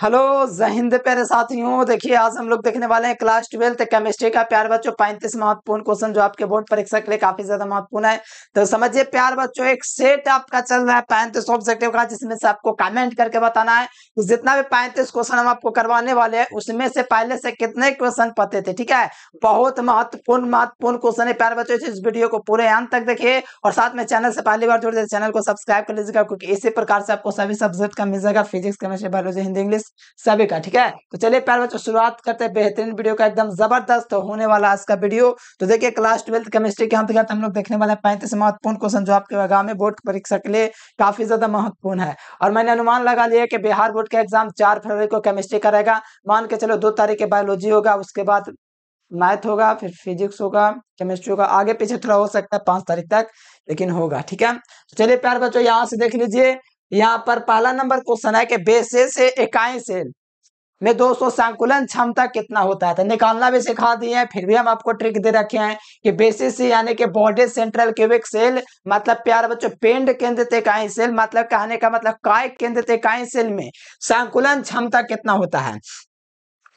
Hello जय हिंद प्यारे साथियों। देखिए आज हम लोग देखने वाले हैं क्लास 12th केमिस्ट्री का प्यार बच्चों 35 महत्वपूर्ण क्वेश्चन जो आपके बोर्ड परीक्षा के लिए काफी ज्यादा महत्वपूर्ण है। तो समझिए प्यार बच्चों, एक सेट आपका चल रहा है 35 ऑब्जेक्टिव का, जिसमें से आपको कमेंट करके बताना है कि जितना भी 35 क्वेश्चन हम आपको करवाने वाले हैं उसमें से पहले से कितने क्वेश्चन पते थे। ठीक है, बहुत महत्वपूर्ण क्वेश्चन है प्यार बच्चों। इस वीडियो को पूरे अंत तक देखिए और साथ में चैनल से पहली बार जुड़ जाए चैनल को सब्सक्राइब कर लीजिएगा, क्योंकि इसी प्रकार से आपको सभी सब्जेक्ट का मिल जाएगा, physics chemistry biology Hindi English सभी का। ठीक है, तो चलिए प्यारे बच्चों शुरुआत करते हैं बेहतरीन वीडियो का, एकदम जबरदस्त होने वाला आज का वीडियो। तो देखिए क्लास 12th केमिस्ट्री के अंतर्गत हम लोग देखने वाले 35 महत्वपूर्ण क्वेश्चन जो आपके आगामी बोर्ड परीक्षा के लिए काफी ज्यादा महत्वपूर्ण है। और मैंने अनुमान लगा लिया कि बिहार बोर्ड का एग्जाम 4 फरवरी को केमिस्ट्री का रहेगा। मान के चलो 2 तारीख के बायोलॉजी होगा, उसके बाद मैथ होगा, फिर फिजिक्स होगा, केमिस्ट्री होगा, आगे पीछे थोड़ा हो सकता है 5 तारीख तक, लेकिन होगा। ठीक है, तो चलिए प्यारे बच्चों यहाँ से देख लीजिए। यहाँ पर पहला नंबर क्वेश्चन है कि बेसिस से इकाई सेल में 200 संकुलन क्षमता कितना होता है। तो निकालना भी सिखा दिए हैं, फिर भी हम आपको ट्रिक दे रखे हैं कि बेसिस यानी कि बॉडी सेंट्रल क्यूबिक सेल, मतलब प्यारे बच्चों पिंड केंद्रित इकाई सेल, मतलब कहने का मतलब काय केंद्रित इकाई सेल में संकुलन क्षमता कितना होता है।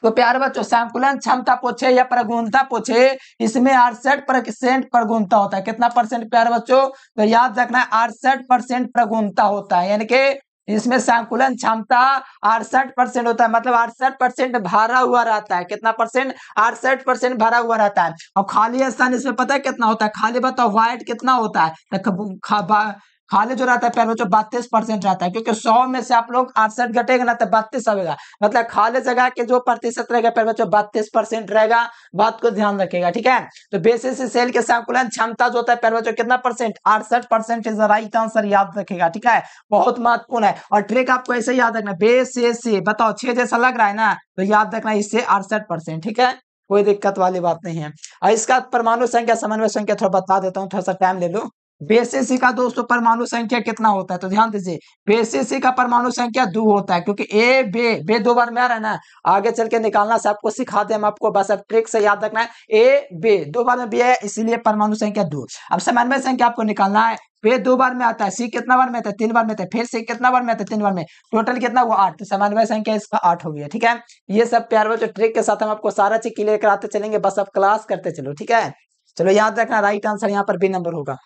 तो प्यारे बच्चों संकुलन क्षमता पूछे या प्रगुणता पूछे, इसमें 68% प्रगुणता होता है। कितना परसेंट प्यारे बच्चों, तो याद रखना है 68% प्रगुणता होता है, यानी कि इसमें संकुलन क्षमता 68% होता है, मतलब 68% भरा हुआ रहता है। कितना परसेंट, 68% भरा हुआ रहता है। और खाली स्थान इसमें पता है कितना होता है, खाली बताओ व्हाइट कितना होता है। खाली जो रहता है प्यारे बच्चों 32% रहता है, क्योंकि 100 में से आप लोग 68 घटेगा ना तो 32 आएगा, मतलब खाली जगह के जो प्रतिशत रहेगा प्यारे बच्चों 32% रहेगा। बात को ध्यान रखिएगा। ठीक है, तो बेसिस सेल के संकुलन क्षमता जो होता है प्यारे बच्चों कितना percent, 68% is the right answer, याद रखिएगा। ठीक है, बहुत महत्वपूर्ण है। और ट्रिक आपको ऐसे याद रखना, बेसिस से बताओ 6 जैसा लग रहा है ना, तो याद रखना इससे 68%। ठीक है, कोई दिक्कत वाली बात नहीं है। और इसका परमाणु संख्या समन्वय संख्या थोड़ा बता देता हूँ, थोड़ा सा टाइम ले लो। बेसिस का दोस्तों परमाणु संख्या कितना होता है, तो ध्यान दीजिए बेसिस का परमाणु संख्या 2 होता है, क्योंकि ए बे 2 बार में आ रहा है ना, आगे चल के निकालना से आपको सिखा दे हम आपको, बस अब ट्रिक से याद रखना है ए बे 2 बार में बे है, इसीलिए परमाणु संख्या 2। अब समन्वय संख्या आपको निकालना है, बे 2 बार में आता है, सी कितना बार में आता है, 3 बार में आता है, फिर सी कितना बार में आता है, 3 बार में, टोटल कितना हुआ 8, तो समन्वय संख्या इसका 8 हो गया। ठीक है, ये सब प्यार बच्चों ट्रिक के साथ हम आपको सारा चीज क्लियर कराते चलेंगे, बस अब क्लास करते चलो। ठीक है, चलो याद रखना राइट आंसर यहाँ पर बी नंबर होगा।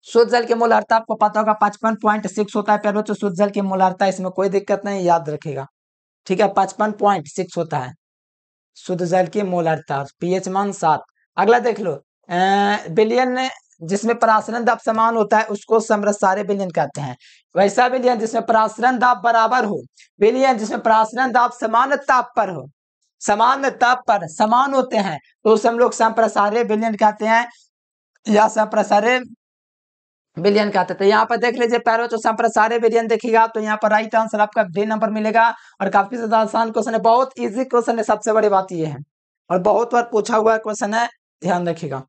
शुद्ध जल की मोलार्ता आपको पता होगा 55.6 होता है प्यारे बच्चों, शुद्ध जल की मोलार्ता, इसमें कोई दिक्कत नहीं, याद रखेगा। ठीक है, 55.6 होता है शुद्ध जल की मोलार्ता, पीएच मान 7। अगला देख लो, बिलियन जिसमें परासरण दाब समान होता है उसको समरसारे बिलियन कहते हैं। वैसा बिलियन जिसमें परासरण दाब बराबर हो, बिलियन जिसमें परासरण दाब समान ताप पर हो, समान ताप पर समान होते हैं, तो उसे हम लोग संप्रसारे बिलियन कहते हैं या संप्रसारे बिलियन का आता है। तो यहाँ पर देख लीजिए प्यारे बच्चों संप्रसारे बिलियन देखिएगा, तो यहाँ पर राइट आंसर आपका बी नंबर मिलेगा। और काफी ज्यादा आसान क्वेश्चन है, बहुत इजी क्वेश्चन है, सबसे बड़ी बात ये है, और बहुत बार पूछा हुआ क्वेश्चन है, ध्यान रखिएगा।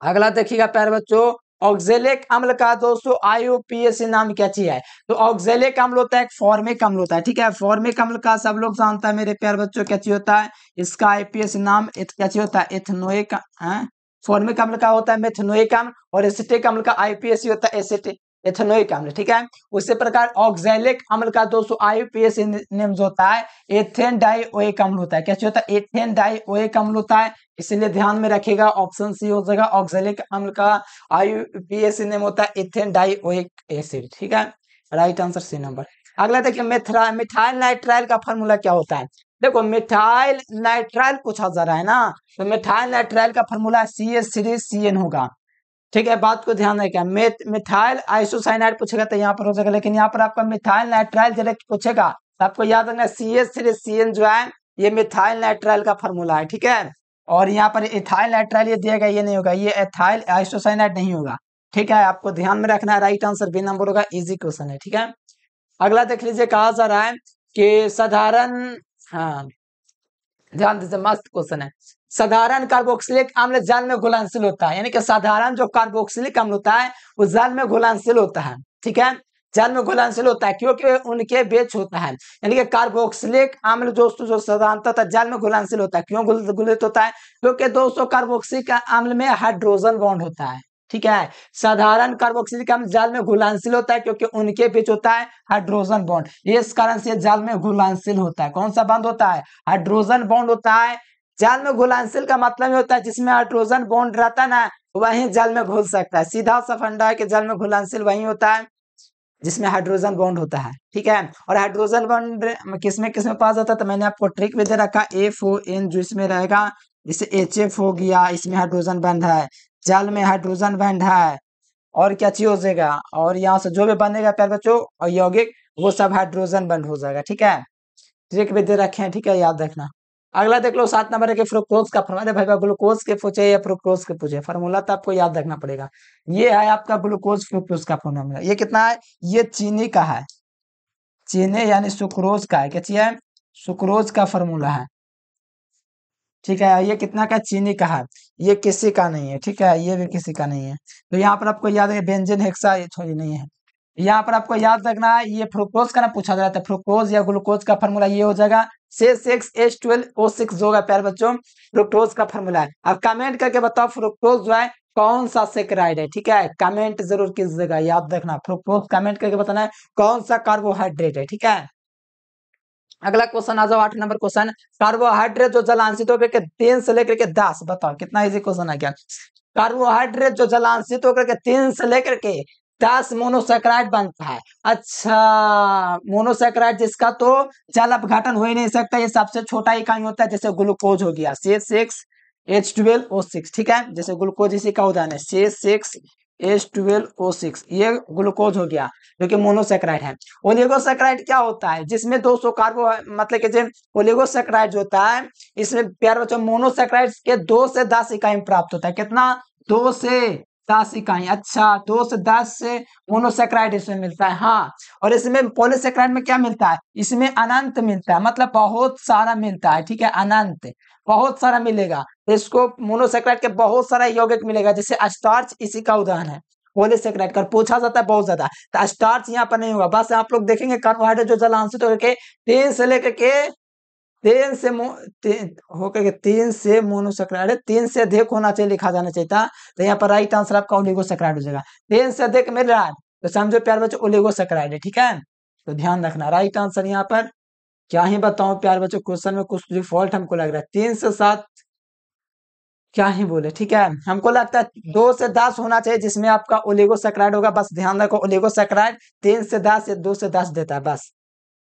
अगला देखिएगा प्यारे बच्चों, ऑक्जेलिक अम्ल का दोस्तों IUPAC नाम क्या चीज है। तो ऑक्जेलिक अम्ल होता है एक फॉर्मिक अम्ल होता है। ठीक है, फॉर्मिक अम्ल का सब लोग जानता है मेरे प्यारे बच्चों, क्या चीज होता है इसका IUPAC नाम, क्या चीज होता है एथनोइक, फॉर्मिक अम्ल का होता है मेथनोइक अम्ल, और एसिटिक अम्ल का IUPAC होता है एसिटिक एथनोइक अम्ल। ठीक है, उसी प्रकार ऑक्जेलिक अम्ल का दोस्तों IUPAC नेम होता है एथेन डाइओइक अम्ल होता है। क्या होता है एथेन डाइओइक अम्ल होता है, इसलिए ध्यान में रखिएगा, ऑप्शन सी हो जाएगा। ऑक्जेलिक अम्ल का IUPAC नेम होता है एथेन डाइओइक एसिड। ठीक है, राइट आंसर सी नंबर। अगला देखिए मिथाइल नाइट्राइल का फॉर्मूला क्या होता है। देखो मिथाइल नाइट्राइल पूछा जा रहा है ना, तो मिथाइल नाइट्राइल का फॉर्मूला CH3CN होगा। ठीक है, बात को ध्यान रखिए। मिथाइल आइसोसाइनाइड पूछेगा तो यहाँ पर हो जाएगा, लेकिन यहाँ पर आपका मिथाइल नाइट्राइल डायरेक्ट पूछेगा तो आपको याद रखना CH3CN जो है ये मिथाइल नाइट्राइल का फॉर्मूला है। ठीक है, और यहाँ पर इथाइल नाइट्राइल ये दिया गया, ये नहीं होगा, ये एथाइल आइसोसाइनाइड नहीं होगा। ठीक है, आपको ध्यान में रखना है, राइट आंसर बी नंबर होगा, इजी क्वेश्चन है। ठीक है, अगला देख लीजिए, कहा जा रहा है कि साधारण, हाँ ध्यान दीजिए मस्त क्वेश्चन है, साधारण कार्बोक्सिलिक अम्ल जल में घुलनशील होता है, यानी कि साधारण जो कार्बोक्सिलिक अम्ल होता है वो जल में घुलनशील होता है। ठीक है, जल में घुलनशील होता है क्योंकि उनके बेच होता है, यानी कि कार्बोक्सिलिक अम्ल दोस्तों जो साधारणतः जल में घुलनशील होता है, क्यों घुलित होता है, क्योंकि दोस्तों कार्बोक्सिलिक अम्ल में हाइड्रोजन बॉन्ड होता है। ठीक है। साधारण कार्बोक्सिलिक अम्ल जाल में घुलनशील होता है क्योंकि उनके बीच होता है हाइड्रोजन बॉन्ड, इस कारण से जाल में घुलनशील होता है। कौन सा बॉन्ड होता है? हाइड्रोजन बॉन्ड होता है। जाल में घुलनशील का मतलब ये होता है जिसमें हाइड्रोजन बॉन्ड रहता है ना, वही जाल में घुल सकता है। सीधा सा फंडा है कि जाल में घुलनशील वही होता है जिसमें हाइड्रोजन बॉन्ड होता है, ठीक है। और हाइड्रोजन बॉन्ड किसमें किसमें पाया जाता है, तो मैंने आपको ट्रिक भी दे रखा, FON जो इसमें रहेगा, जैसे HF हो गया, इसमें हाइड्रोजन बॉन्ड है, जल में हाइड्रोजन बॉन्ड है, और क्या चीज हो जाएगा, और यहाँ से जो भी बनेगा प्यारे बच्चों और यौगिक, वो सब हाइड्रोजन बॉन्ड हो जाएगा, ठीक है। ट्रिक भी दे रखे हैं, ठीक है, याद रखना। अगला देख लो 7 नंबर है कि फ्रुक्टोज का फॉर्मूला। अरे भाई ग्लूकोज के पूछे या फ्रुक्टोज के पूछे, फार्मूला तो आपको याद रखना पड़ेगा। ये है आपका ग्लूकोज फ्रुक्टोज का फॉर्मूला। ये कितना है? ये चीनी का है, चीनी यानी सुक्रोज का है। क्या चीज है? सुक्रोज का फॉर्मूला है, ठीक है। ये कितना का? चीनी का है, ये किसी का नहीं है, ठीक है, ये भी किसी का नहीं है। तो यहाँ पर आपको याद है बेंजीन हेक्सा, ये थोड़ी नहीं है। यहाँ पर आपको याद रखना है, ये फ्रुक्टोज का ना पूछा जाता है, फ्रुक्टोज या ग्लूकोज का फॉर्मूला ये हो जाएगा C6H12O6 जो होगा प्यारे बच्चों, फ्रुक्टोज का फॉर्मूला है। अब कमेंट करके बताओ फ्रुक्टोज जो है कौन सा सेक्राइड है, ठीक है, कमेंट जरूर कीजिएगा, याद रखना फ्रुक्टोज कमेंट करके बताना है कौन सा कार्बोहाइड्रेट है, ठीक है। अगला क्वेश्चन आ जाओ 8 नंबर क्वेश्चन। कार्बोहाइड्रेट जो जलांशित होकर के 3 से लेकर के 10, बताओ कितना इजी क्वेश्चन है क्या। कार्बोहाइड्रेट जो जलांशित होकर के 3 से लेकर के 10 मोनोसैकेराइड बनता है। अच्छा, मोनोसैकेराइड जिसका तो जल अपघटन हो ही नहीं सकता, ये सबसे छोटा इकाई होता है, जैसे ग्लूकोज हो गया C6H12O6, ठीक है, जैसे ग्लूकोज इसी का उदाहरण है C6H12O6, ये ग्लूकोज हो गया जो कि मोनोसैकेराइड है। ओलिगोसैकेराइड क्या होता है? जिसमें 200 कार्बो, मतलब कि जो ओलिगोसैकेराइड जो होता है, इसमें प्यारे बच्चों मोनोसैकेराइड के 2 से 10 इकाई प्राप्त होता है। कितना? 2 से 10 इकाई। अच्छा, 2 से 10 से मोनोसैकेराइड इसमें मिलता है, हाँ। और इसमें पॉलीसैकेराइड में क्या मिलता है? इसमें अनंत मिलता है, मतलब बहुत सारा मिलता है, ठीक है, अनंत बहुत सारा मिलेगा। इसको मोनोसैकेराइड के बहुत सारा यौगिक मिलेगा, जैसे स्टार्च इसी का उदाहरण है। पॉलीसैकेराइड का पूछा जाता है बहुत ज्यादा, तो स्टार्च यहाँ पर नहीं होगा। बस आप लोग देखेंगे कार्बोहाइड्रेट जो जलांशित होकर के 3 से लेकर के 3 से होकर के 3 से मोनोसैकेराइड, 3 से अधिक होना चाहिए, लिखा जाना चाहिए था। तो यहाँ पर राइट आंसर आपका ओलिगोसैकेराइड हो जाएगा। 3 से अधिक मिल रहा है तो समझो प्यार बच्चों ओलिगोसैकेराइड है, ठीक है। तो ध्यान रखना राइट आंसर यहाँ पर, क्या ही बताऊं प्यार बच्चों, क्वेश्चन में कुछ डिफॉल्ट हमको लग रहा है। 3 से 7 क्या ही बोले, ठीक है, हमको लगता है 2 से 10 होना चाहिए जिसमें आपका ओलिगोसैकेराइड होगा। बस ध्यान रखो ओलिगोसैकेराइड 3 से 10 या 2 से 10 देता है, बस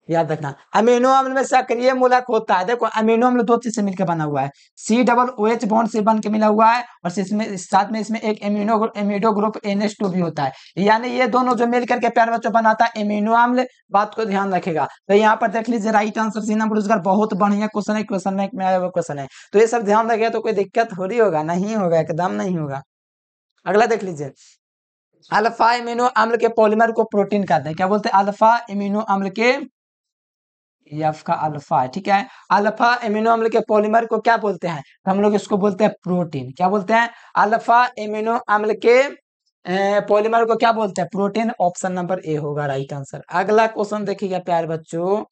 याद रखना। अमीनो अम्ल में सक्रिय मूलक होता है, देखो अमीनो अम्ल 2 चीज से मिलकर बना हुआ है, COOH बॉन्ड से बन के मिला हुआ है, और इसमें साथ में इसमें एक एमिडो ग्रुप NH2 भी होता है, यानी ये दोनों जो मिलकर के प्यारे बच्चों बनाता है एमिनो अम्ल। बात को ध्यान रखेगा। तो यहाँ पर देख लीजिए राइट आंसर सी नंबर उसका बहुत बढ़िया क्वेश्चन है, क्वेश्चन बैंक में आया हुआ क्वेश्चन है। तो ये सब ध्यान रखेगा तो कोई दिक्कत थोड़ी होगा, नहीं होगा, एकदम नहीं होगा। अगला देख लीजिए, अल्फा एमिनो अम्ल के पॉलीमर को प्रोटीन कहते हैं, क्या बोलते हैं? अल्फा एमिनो अम्ल के, एफ का अल्फा है, ठीक है। अल्फा एमिनो अम्ल के पॉलीमर को क्या बोलते हैं? तो हम लोग इसको बोलते हैं प्रोटीन। क्या बोलते हैं? अल्फा एमिनो अम्ल के पॉलीमर को क्या बोलते हैं? प्रोटीन। ऑप्शन नंबर ए होगा राइट आंसर। अगला क्वेश्चन देखिएगा प्यार बच्चों,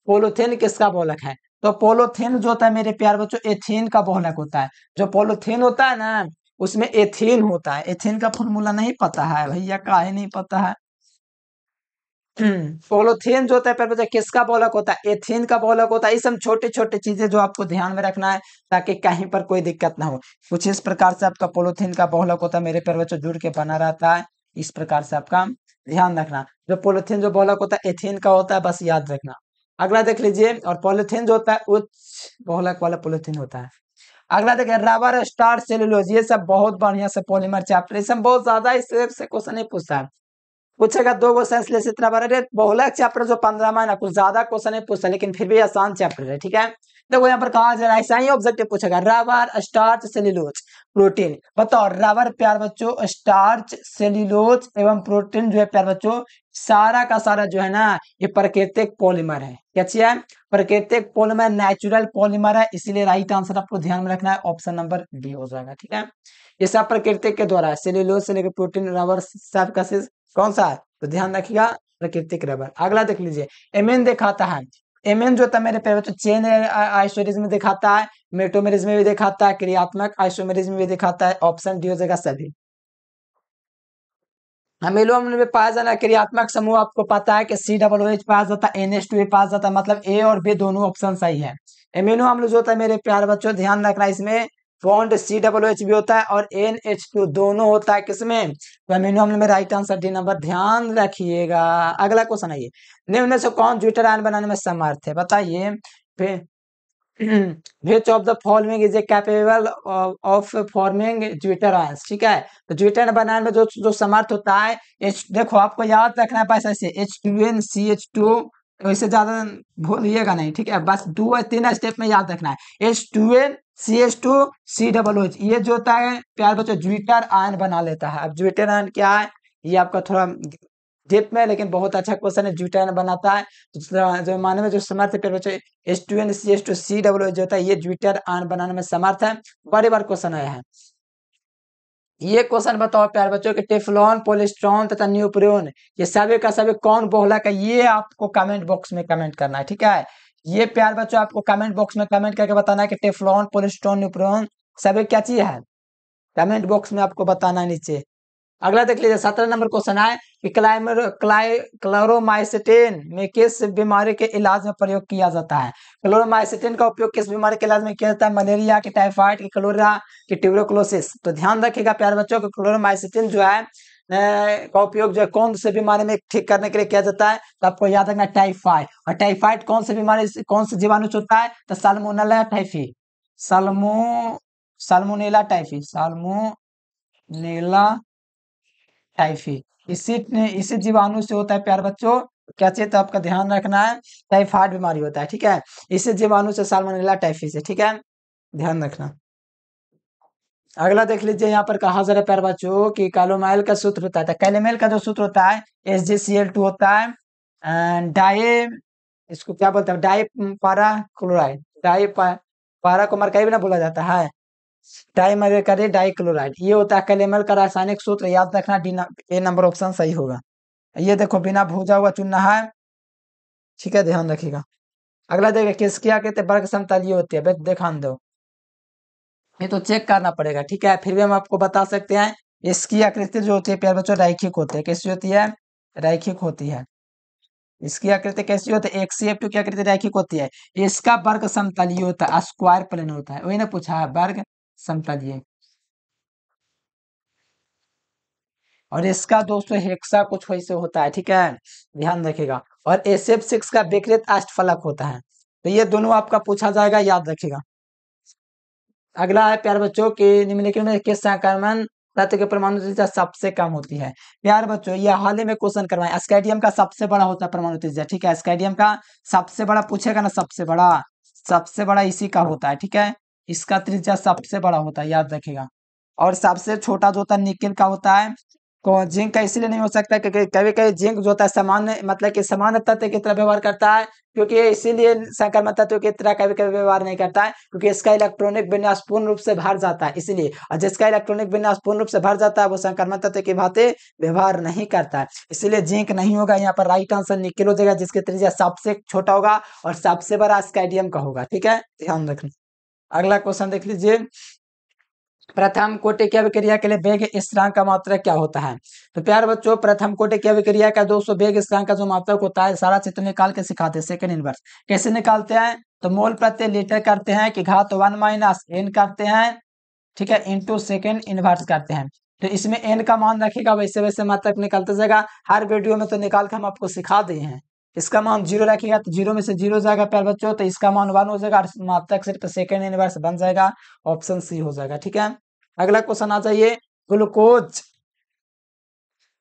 पोलोथीन किसका बहुलक है? तो पोलोथीन जो होता है मेरे प्यार बच्चों एथीन का बहुलक होता है। जो पोलोथीन होता है ना उसमें एथीन होता है। एथीन का फॉर्मूला नहीं पता है भैया, काहे नहीं पता है? पोलोथीन जो होता है पर किसका बहुलक होता है? एथीन का बहुलक होता है। ये सब छोटे छोटे चीजें जो आपको ध्यान में रखना है ताकि कहीं पर कोई दिक्कत ना हो। कुछ इस प्रकार से आपका पोलोथीन का बहुलक होता है, मेरे पैर बच्चों जुड़ के बना रहता है, इस प्रकार से आपका ध्यान रखना। जो पोलोथीन जो बहुलक होता है एथीन का होता है, बस याद रखना। अगला देख लीजिए, और पोलोथीन जो होता है उच्च बहुलक वाला पोलोथीन होता है। अगला देखिए रबर, स्टार्च, सेलुलोज, ये सब बहुत बढ़िया से पॉलीमर चैप्टर, ये सब बहुत ज्यादा इससे क्वेश्चन नहीं पूछता है। पूछेगा 2 गो साइंस लेस इतना बड़ा रे, बहुलक चैप्टर जो 15 में ना कुछ ज्यादा क्वेश्चन नहीं पूछता, लेकिन फिर भी आसान चैप्टर है, ठीक है। देखो यहाँ पर कहा जा रहा है ऐसा ही ऑब्जेक्टिव पूछेगा, रबर, स्टार्च, सेल्यूलोज, प्रोटीन। बताओ रबर प्यार बच्चों, स्टार्च, सेल्यूलोज एवं प्रोटीन जो है प्यार बच्चों सारा का सारा जो है ना ये प्राकृतिक पॉलीमर है। क्या चीज है? प्राकृतिक पॉलीमर, नेचुरल पॉलीमर है, इसीलिए राइट आंसर आपको ध्यान में रखना है ऑप्शन नंबर बी हो जाएगा, ठीक है। ये सब प्राकृतिक के द्वारा, सेल्यूलोज से लेकर प्रोटीन, रबर सब का कौन सा है? तो ध्यान रखिएगा प्राकृतिक रबर। अगला देख लीजिए, एमिन दिखाता है। एमिन जो था मेरे पे बच्चों चेन आइसोमेरिज्म में दिखाता है, मेटोमेरिज्म में भी दिखाता है, क्रियात्मक आइसोमेरिज्म में भी दिखाता है। ऑप्शन डी हो जाएगा सभी। अमीनो अम्ल में पाया जाना क्रियात्मक समूह आपको पता है कि COOH पाया जाता है, NH2 भी पाया जाता है, मतलब ए और बी दोनों ऑप्शन सही है। अमीनो अम्ल जो होता है मेरे प्यारे बच्चों ध्यान रखना, इसमें बॉन्ड COOH भी होता है और NH2 दोनों होता है किसमें, तो अमीनो अम्ल में राइट आंसर डी नंबर ध्यान रखिएगा। अगला क्वेश्चन आइए, निम्न में से कौन ज्यूटर आयन बनाने में समर्थ है, बताइए। फिर which of the following is a capable of forming zwitter ions, ठीक है। तो ज्यूटर बनाने में जो जो समर्थ होता है, एच देखो आपको याद रखना है पैसा से H2NCH2, वैसे ज्यादा भूलिएगा नहीं, ठीक है, बस 2 3 स्टेप में याद रखना है। H2NCH2COOH ये जो होता है प्यार बच्चों ज्यूटर आयन बना लेता है। अब ज्यूटर आयन क्या है ये आपका थोड़ा डिप में, लेकिन बहुत अच्छा क्वेश्चन है। ज्यूटर आयन बनाता है जो मानव में जो समर्थ है प्यार बच्चों H2NCH2COOH जो होता है ये ज्यूटर आयन बनाने में समर्थ है। बड़े बार क्वेश्चन आया है। ये क्वेश्चन बताओ प्यार बच्चों कि टेफ्लॉन, पॉलीस्टोन तथा न्यूप्रियोन ये सभी का सभी कौन बोहलक है, ये आपको कमेंट बॉक्स में कमेंट करना है, ठीक है। ये प्यार बच्चों आपको कमेंट बॉक्स में कमेंट करके बताना है कि टेफ्लॉन, पॉलीस्टोन, न्यूप्रियोन सभी क्या चीज है, कमेंट बॉक्स में आपको बताना है नीचे। अगला देख लीजिए 17 नंबर क्वेश्चन है कि क्लोरोमाइसिटिन में किस बीमारी के इलाज में प्रयोग किया जाता है। क्लोरोमाइसिटिन का उपयोग किस बीमारी के इलाज में किया जाता है, मलेरिया की, टाइफाइड की, कलोरा की, ट्यूबरकुलोसिस। तो ध्यान रखिएगा प्यारे बच्चों कि क्लोरोमाइसिटिन जो है का उपयोग जो है कौन से बीमारी में ठीक करने के लिए किया जाता है, तो आपको याद रखना टाइफाइड। और टाइफाइड कौन सी बीमारी कौन से जीवाणु से होता है, तो salmonella typhi, Salmo salmonella typhi, salmonella typhi, इसी जीवाणु से होता है प्यार बच्चों। क्या चाहिए तो आपका ध्यान रखना है, टाइफाइड बीमारी होता है, ठीक है, इसी जीवाणु से साल्मोनेला टाइफी से, ठीक है, ध्यान रखना। अगला देख लीजिए यहाँ पर कहा जा रहा है प्यार बच्चों कि कैलोमाइल का सूत्र होता है, तो कैलोमाइल का जो सूत्र होता है SgCl2 होता है, डाई इसको क्या बोलते हैं, डाई पारा क्लोराइड, डाई पारा को मरकरी भी ना बोला जाता है, डाईमरकरी डाइक्लोराइड, ये होता है कैलोमाइल का रासायनिक सूत्र, याद रखना ए नंबर ऑप्शन सही होगा। ये देखो बिना भूजा हुआ चुनना है, ठीक है, ध्यान रखिएगा। अगला देखिए किसकी आकृति वर्ग समतलीय होती है, ध्यान दो, ये तो चेक करना पड़ेगा, ठीक है, फिर भी हम आपको बता सकते हैं। इसकी आकृति जो होती है प्यारे बच्चों रैखिक होती है, कैसी होती है, रैखिक होती है। इसकी आकृति कैसी होती है, HCF2 की आकृति रैखिक होती है। इसका वर्ग समतलीय होता है, स्क्वायर प्लेन होता है, वही ना पूछा है, वर्ग समतलीय। और इसका दोस्तों हेक्सा कुछ वैसे होता है, ठीक है, ध्यान रखिएगा। और SF6 का विकृत अष्टफलक होता है, तो ये दोनों आपका पूछा जाएगा, याद रखिएगा। अगला है प्यार बच्चों के निम्नलिखित में किस संक्रमण तत्व के परमाणु त्रिज्या सबसे कम होती है। प्यार बच्चों ये हाल ही में क्वेश्चन करवाए, स्कैंडियम का सबसे बड़ा होता है परमाणु त्रिज्या, ठीक है, स्कैंडियम का सबसे बड़ा पूछेगा ना, सबसे बड़ा इसी का होता है, ठीक है, इसका त्रिज्या सबसे बड़ा होता है, याद रखिएगा। और सबसे छोटा जो होता है निकेल का होता है। तो जिंक का इसलिए नहीं हो सकता क्योंकि कभी कभी जिंक जो होता है सामान्य मतलब कि सामान्य तत्व की तरह व्यवहार करता है, क्योंकि इसीलिए संक्रमण तत्व की तरह कभी कभी व्यवहार नहीं करता है, क्योंकि इसका इलेक्ट्रॉनिक विन्यास पूर्ण रूप से भर जाता है, इसलिए। और जिसका इलेक्ट्रॉनिक विन्यास पूर्ण रूप से भर जाता है वो संक्रमण तत्व की भांति व्यवहार नहीं करता है, इसलिए जिंक नहीं होगा यहाँ पर। राइट आंसर निकेल हो जाएगा, जिसकी त्रिज्या सबसे छोटा होगा और सबसे बड़ा स्कैंडियम का होगा, ठीक है, ध्यान रखना। अगला क्वेश्चन देख लीजिए, प्रथम कोटि की अभिक्रिया के लिए वेग स्थिरांक का मात्रक क्या होता है। तो प्यार बच्चों प्रथम कोटि की अभिक्रिया का दोस्तों वेग स्थिरांक का जो मात्रक होता है, सारा चित्र निकाल के सिखाते हैं, सेकंड इनवर्स कैसे निकालते हैं, तो मोल प्रति लीटर करते हैं कि घात 1 - n करते हैं, ठीक है, इंटू सेकंड इनवर्स करते हैं। तो इसमें n का मान रखेगा, वैसे वैसे मात्रक निकलते जाएगा, हर वीडियो में तो निकाल के हम आपको सिखा दिए हैं। इसका मान 0 रखिएगा तो 0 में से 0 जाएगा प्यार बच्चों, तो इसका मान 1 हो जाएगा और मात्रक सिर्फ सेकंड इनवर्स बन जाएगा, ऑप्शन सी हो जाएगा, ठीक है। अगला क्वेश्चन आ जाइए, ग्लूकोज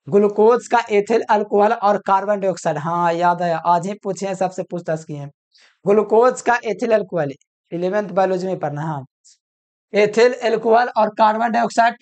ग्लूकोज का एथिल अल्कोहल और कार्बन डाइऑक्साइड, हाँ याद है, आज ही पूछे हैं, सबसे पूछताछ किए हैं। ग्लूकोज का एथिल अल्कोहल 11th बायोलॉजी में पढ़ना, हाँ, एथिल अल्कोहल और कार्बन डाइऑक्साइड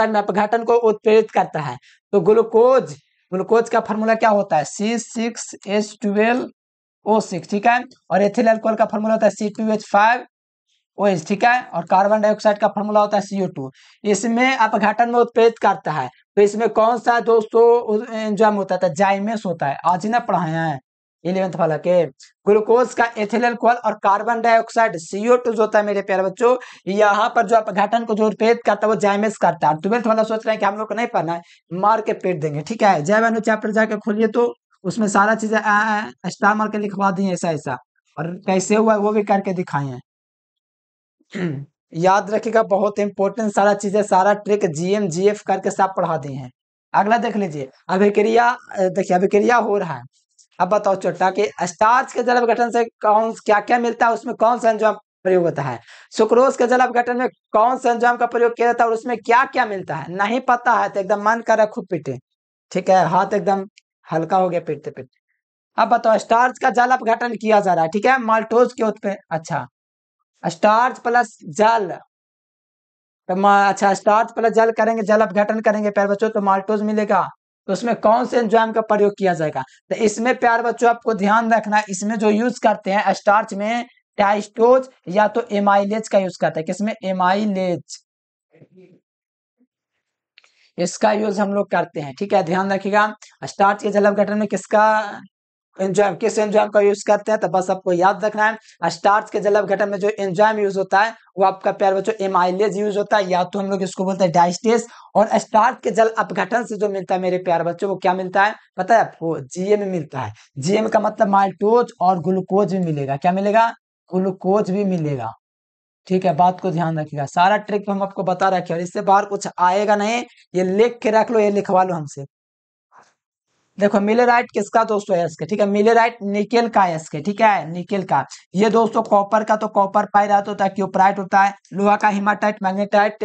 में अपघटन को उत्प्रेरित करता है। तो ग्लूकोज का फॉर्मूला क्या होता है, C6H12O6, ठीक है, और एथिल अल्कोहल का फॉर्मूला होता है C2H5OH, ठीक है, और कार्बन डाइऑक्साइड का फॉर्मूला होता है CO2। इसमें अपघटन में उत्प्रेरित करता है, तो इसमें कौन सा दोस्तों एंजाइम होता है, जाइमेस होता है, आज ही ना पढ़ाए हैं, 11th वाला के ग्लूकोज का एथिल कोल और कार्बन डाइऑक्साइड CO2 जो होता है मेरे प्यारे बच्चों, यहाँ पर जो अपघटन को जो रिपेयर करता है वो जाइमेस करता है। 12th वाला सोच रहे हैं कि हम लोग को नहीं पढ़ना है, मार के पेट देंगे, ठीक है। जैव अणु चैप्टर जाके खोलिए तो उसमें सारा चीजें स्टार मार के लिखवा दी ऐसा ऐसा, और कैसे हुआ वो भी करके दिखाए हैं। याद रखिएगा, बहुत इंपॉर्टेंट सारा चीजें, सारा ट्रिक GM GF करके सब पढ़ा दिए हैं। अगला देख लीजिए, अभिक्रिया, देखिए अभिक्रिया हो रहा है। अब बताओ छोटा कि स्टार्च के जल अपघटन से कौन क्या क्या मिलता है, उसमें कौन सा एंजाइम प्रयोग होता है। सुक्रोज के जल अपघटन में कौन सा एंजाइम का प्रयोग किया जाता है और उसमें क्या क्या मिलता है। नहीं पता है तो एकदम मन कर खूब पीटे, ठीक है, हाथ एकदम हल्का हो गया पीटते पीटते। अब बताओ, स्टार्च का जल अपघटन किया जा रहा है, ठीक है, माल्टोज के उत्पन्न, अच्छा स्टार्च प्लस जल, तो अच्छा स्टार्च प्लस जल करेंगे, जल अपघटन करेंगे प्यारे बच्चों तो माल्टोज मिलेगा। तो उसमें कौन से एंजाइम का प्रयोग किया जाएगा, तो इसमें प्यारे बच्चों आपको ध्यान रखना है, इसमें जो यूज करते हैं स्टार्च में डाइस्टोज या तो एमाइलेज का यूज करते हैं। किसमें, एमाइलेज, इसका यूज हम लोग करते हैं, ठीक है, ध्यान रखिएगा। स्टार्च के जल अपघटन में किसका एंजाइम, किस एंजाइम का यूज करते हैं, तो बस आपको याद रखना है। स्टार्च के जल अपघटन में जो एंजाइम यूज होता है वो आपका प्यारे बच्चों एमाइलेज यूज होता है, या तो हम लोग इसको बोलते हैं डाइस्टेस। और स्टार्च के जल अपघटन से जो मिलता है मेरे प्यारे बच्चों, वो क्या मिलता है पता है आपको, GM मिलता है। GM का मतलब माल्टोज और ग्लूकोज भी मिलेगा, क्या मिलेगा, ग्लूकोज भी मिलेगा, ठीक है। बात को ध्यान रखिएगा, सारा ट्रिक हम आपको बता रखे और इससे बाहर कुछ आएगा नहीं, ये लिख के रख लो, ये लिखवा लो हमसे। देखो मिलेराइट किसका दोस्तों है इसके, ठीक है, मिलेराइट निकेल का है इसके, ठीक है, निकेल का। ये दोस्तों कॉपर का तो कॉपर पाइराइट होता है, क्यूपराइट होता है, लोहा का हिमाटाइट, मैग्नेटाइट,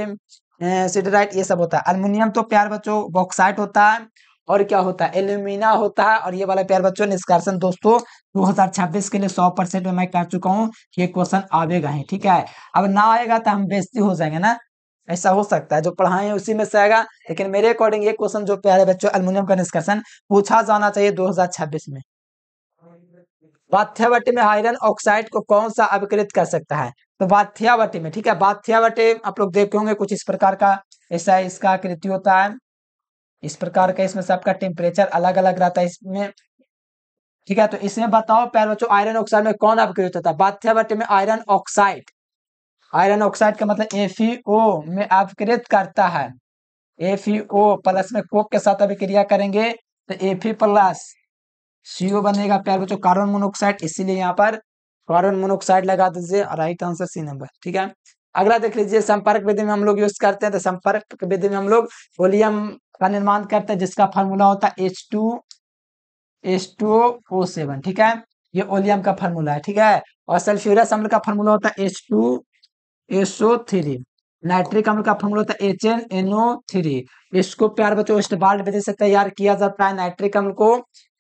सिडराइट, ये सब होता है। अल्युमिनियम तो प्यार बच्चों बॉक्साइट होता है, और क्या होता है, एल्यूमिना होता है। और ये वाला प्यार बच्चों निष्कर्षण दोस्तों 2026 के लिए 100% में मैं कह चुका हूँ कि ये क्वेश्चन आवेगा ही, ठीक है। अब ना आएगा तो हम बेइज्जती हो जाएंगे ना, ऐसा हो सकता है, जो पढ़ाए उसी में से आएगा। लेकिन मेरे अकॉर्डिंग ये क्वेश्चन जो प्यारे बच्चों एल्युमिनियम का निष्कर्षण पूछा जाना चाहिए 2026 में। बाथ्यावटी में आयरन ऑक्साइड को कौन सा अपकृत कर सकता है, तो बाथ्यावटी में, ठीक है, बाथ्यावटी आप लोग देखे होंगे कुछ इस प्रकार का, ऐसा इसका आकृति होता है, इस प्रकार का, इसमें सबका टेम्परेचर अलग अलग रहता है इसमें, ठीक है। तो इसमें बताओ प्यारे बच्चों आयरन ऑक्साइड में कौन अपकृत होता है, बाथ्यावटी में आयरन ऑक्साइड, आयरन ऑक्साइड का मतलब FeO में अपकृत करता है। FeO प्लस में कोक के साथ अभिक्रिया करेंगे तो Fe प्लस CO बनेगा प्यारे बच्चों कार्बन मोनोऑक्साइड, इसीलिए यहाँ पर कार्बन मोनोऑक्साइड लगा दीजिए, और राइट आंसर C नंबर, ठीक है। अगला देख लीजिए, संपर्क विधि में हम लोग यूज करते हैं, तो संपर्क विधि में हम लोग ओलियम का निर्माण करते हैं, जिसका फार्मूला होता है H2O7, ठीक है, ये ओलियम का फार्मूला है, ठीक है। और सल्फ्यूरस अम्ल का फार्मूला होता है H2SO3, नाइट्रिक अम्ल का फार्मूला होता है HNNO3। इसको प्यार बच्चों स्टबाल्ट विधि से तैयार किया जाता है, नाइट्रिक अम्ल को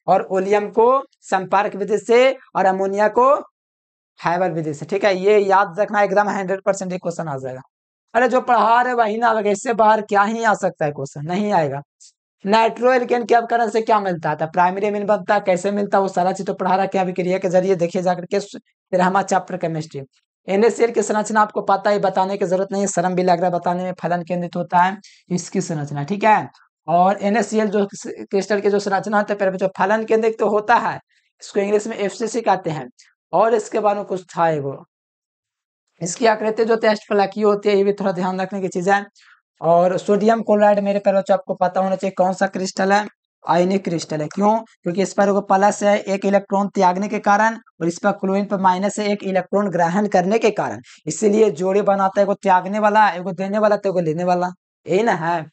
और ओलियम को संपर्क विधि से, और अमोनिया को हैबर विधि से, ठीक है। ये याद रखना, एकदम 100% ये क्वेश्चन आ जाएगा। अरे जो पढ़ा रहे वही ना आएगा, इससे बाहर क्या ही आ सकता है क्वेश्चन, नहीं आएगा। नाइट्रो एल्केन के अपकरण से क्या मिलता है, प्राइमरी अमीन बनता है, कैसे मिलता है वो सारा चीज तो पढ़ा रहा है, अभिक्रिया के जरिए देखिए जाकर के, फिर हमारा चैप्टर केमिस्ट्री। NaCl की संरचना आपको पता है, बताने की जरूरत नहीं है, शर्म भी लग रहा है बताने में, फलन केंद्रित होता है इसकी संरचना, ठीक है। और NaCl जो क्रिस्टल की जो संरचना होता है फिर जो फलन केंद्रित तो होता है, इसको इंग्लिश में FCC कहते हैं। और इसके बाद में कुछ था एगो, इसकी आकृति जो टेस्ट फलकी होती है, ये भी थोड़ा ध्यान रखने की चीज है। और सोडियम क्लोराइड मेरे प्यारे बच्चों आपको पता होना चाहिए कौन सा क्रिस्टल है, आयनिक क्रिस्टल है। क्यों, क्योंकि इस पर एगो प्लस है एक इलेक्ट्रॉन त्यागने के कारण, और इस पर क्लोरीन पर माइनस है एक इलेक्ट्रॉन ग्रहण करने के कारण, इसीलिए जोड़े बनाता है, एगो त्यागने वाला, एगो देने वाला, तो एगो लेने वाला, यही ना है।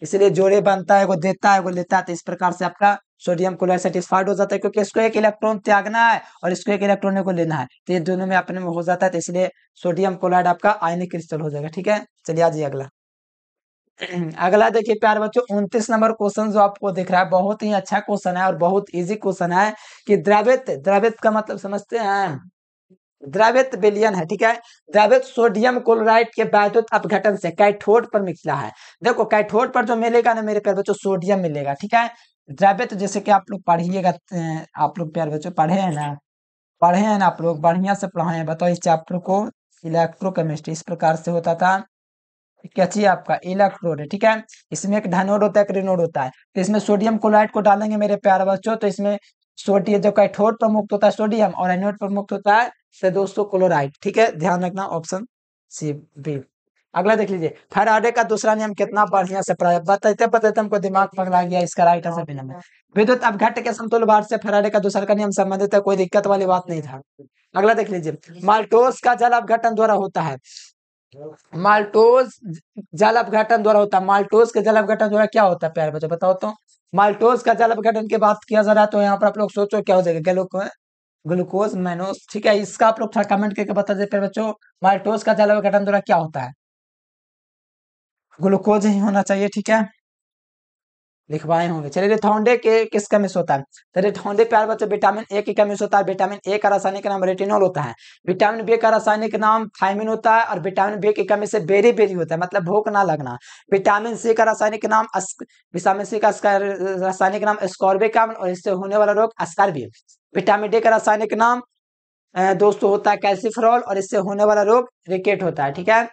इसलिए जोड़े बनता है, एगो देता है, एगो लेता है, तो इस प्रकार से आपका सोडियम क्लोराइड सेटिस्फाइड हो जाता है, क्योंकि इसको एक इलेक्ट्रॉन त्यागना है और इसको एक इलेक्ट्रॉन को लेना है, तो ये दोनों में अपने में हो जाता है, तो इसलिए सोडियम क्लोराइड आपका आयनिक क्रिस्टल हो जाएगा, ठीक है। चलिए आज अगला अगला देखिए प्यारे बच्चों 29 नंबर क्वेश्चन जो आपको दिख रहा है, बहुत ही अच्छा क्वेश्चन है और बहुत इजी क्वेश्चन है कि द्रवित, द्रवित का मतलब समझते हैं, द्रवित विलयन है, ठीक है। द्रवित सोडियम क्लोराइड के वैद्युत अपघटन से कैथोड पर मिलता है। देखो कैथोड पर जो मिलेगा ना मेरे प्यारे बच्चों, सोडियम मिलेगा, ठीक है। द्रवित जैसे कि आप लोग पढ़िएगा, आप लोग प्यारे बच्चों पढ़े हैं ना, पढ़े हैं ना आप लोग, बढ़िया से पढ़ाए हैं, बताओ इस चैप्टर को, इलेक्ट्रोकेमिस्ट्री इस प्रकार से होता था। क्या चाहिए आपका, इलेक्ट्रोड है, ठीक है। इसमें एक धनोड होता है, एक ऋणोड होता है, तो इसमें सोडियम क्लोराइड को डालेंगे मेरे प्यारे बच्चों, तो इसमें सोडियम, जो कैथोड पर मुक्त होता है सोडियम और एनोड पर मुक्त होता है से दोस्तों क्लोराइड। ठीक है, ध्यान रखना ऑप्शन सी बी। अगला देख लीजिए, फैराडे का दूसरा नियम कितना बढ़िया से बताते बताते हमको दिमाग पगला गया। इसका राइट आंसर बी नंबर। विद्युत अपघट्ट के समतुल्य भार से फैराडे का दूसरा का नियम संबंधित है, कोई दिक्कत वाली बात नहीं था। अगला देख लीजिए, माल्टोस का जल अपघटन द्वारा होता है। माल्टोस जल अपघटन द्वारा होता है। माल्टोस के जल अपघटन द्वारा क्या होता है प्यारे बच्चों, बताओ तो। माल्टोस का जल अपघटन की बात किया जा रहा है तो यहाँ पर आप लोग सोचो क्या हो जाएगा, ग्लूकोज मैनोस। ठीक है, इसका आप लोग थोड़ा कमेंट करके बता दीजिए प्यारे बच्चों, माल्टोस का जल अपघटन द्वारा क्या होता है। ग्लूकोज ही होना चाहिए। ठीक है, लिखवाए होंगे। चलिए, रिथोंडे के किस कमी से होता है, तो रिथोंडे प्यारे बच्चों विटामिन ए की कमी से होता है। विटामिन ए का रासायनिक नाम रेटिनॉल होता है। विटामिन बी का रासायनिक नाम थायमिन होता है और विटामिन बी की कमी से बेरी बेरी होता है, मतलब भूख ना लगना। विटामिन सी का रासायनिक नाम विटामिन सी का रासायनिक नाम एस्कॉर्बिक अम्ल और इससे होने वाला रोग अस्कॉर्बिक। विटामिन डी का रासायनिक नाम दोस्तों होता है कैल्सिफेरॉल और इससे होने वाला रोग रिकेट होता है। ठीक है,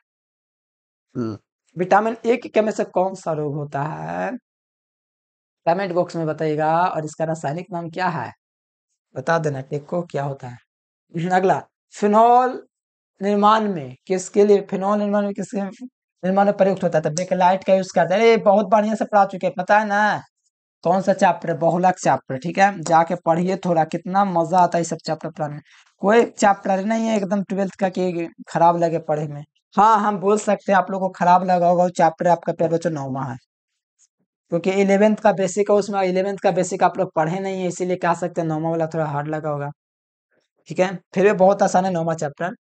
विटामिन ए की कमी से कौन सा रोग होता है, कमेंट बॉक्स में बताइएगा। और इसका रासायनिक नाम क्या है बता देना, टेको क्या होता है। अगला, फिनॉल निर्माण में किसके लिए, फिनॉल निर्माण में किसके निर्माण में प्रयुक्त होता है, तो बेकलाइट का यूज करते हैं। अरे बहुत बढ़िया से पढ़ा चुके हैं, पता है ना कौन सा चैप्टर, बहुलक चैप्टर। ठीक है, जाके पढ़िए थोड़ा, कितना मजा आता है सब चैप्टर पढ़ने में। कोई चैप्टर नहीं है एकदम 12th का कि खराब लगे पढ़े में। हाँ, हम बोल सकते हैं आप लोगों को खराब लगा होगा चैप्टर आपका प्यारे बच्चों 9वां है, क्योंकि 11th का बेसिक है उसमें, 11th का बेसिक आप लोग पढ़े नहीं है, इसीलिए कह सकते हैं 9वां वाला थोड़ा हार्ड लगा होगा। ठीक है, फिर भी बहुत आसान है 9वां चैप्टर।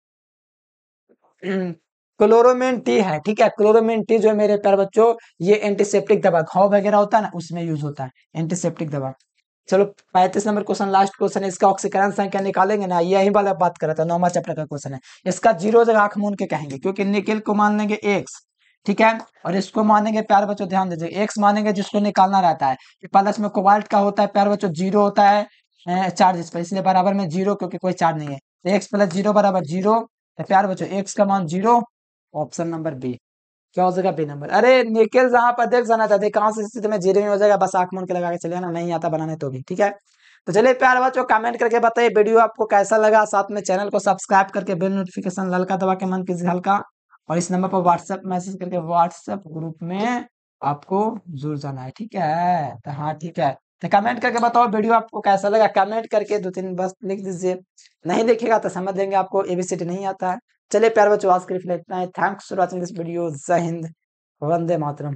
क्लोरोमिन टी है। ठीक है, क्लोरोमिन टी जो है मेरे प्यारे बच्चों, ये एंटीसेप्टिक दवा, घाव वगैरह होता है ना उसमें यूज होता है, एंटीसेप्टिक दवा। चलो 35 नंबर क्वेश्चन, लास्ट क्वेश्चन है। इसका ऑक्सीकरण संख्या निकालेंगे ना, यही वाला बात कर रहा था, 9वां चैप्टर का क्वेश्चन है। इसका 0 जगह आंख मूंद के कहेंगे, क्योंकि निकेल को मान लेंगे एक्स। ठीक है, और इसको मानेंगे प्यारे बच्चों, ध्यान दीजिए, एक्स मानेंगे जिसको निकालना रहता है। प्लस में कोबाल्ट का होता है प्यारे बच्चों 0 होता है चार्ज इस पर, इसलिए बराबर में 0, क्योंकि कोई चार्ज नहीं है। एक्स प्लस 0 बराबर 0, तो प्यारे बच्चों एक्स का मान 0। ऑप्शन नंबर बी क्या हो जाएगा, बी नंबर। अरे निकेल जहां पर देख जाना था, अधिकांश स्थिति में 0 ही हो जाएगा, बस आंख मूंद के लगा के चलिए ना, नहीं आता बनाने तो भी। ठीक है, तो चलिए प्यारे बच्चों कमेंट करके बताइए वीडियो आपको कैसा लगा, साथ में चैनल को सब्सक्राइब करके बेल नोटिफिकेशन ललका दबा के मन कीजिए हल्का, और इस नंबर पर व्हाट्सएप मैसेज करके व्हाट्सएप ग्रुप में आपको जुड़ जाना है। ठीक है, तो हाँ ठीक है, तो कमेंट करके बताओ वीडियो आपको कैसा लगा, कमेंट करके 2-3 बस लिख दीजिए। नहीं लिखेगा तो समझ लेंगे आपको एबीसीडी नहीं आता है। चलिए प्यारे बच्चों आज के लिए इतना है। Thanks for watching this video. जय हिंद, वंदे मातरम।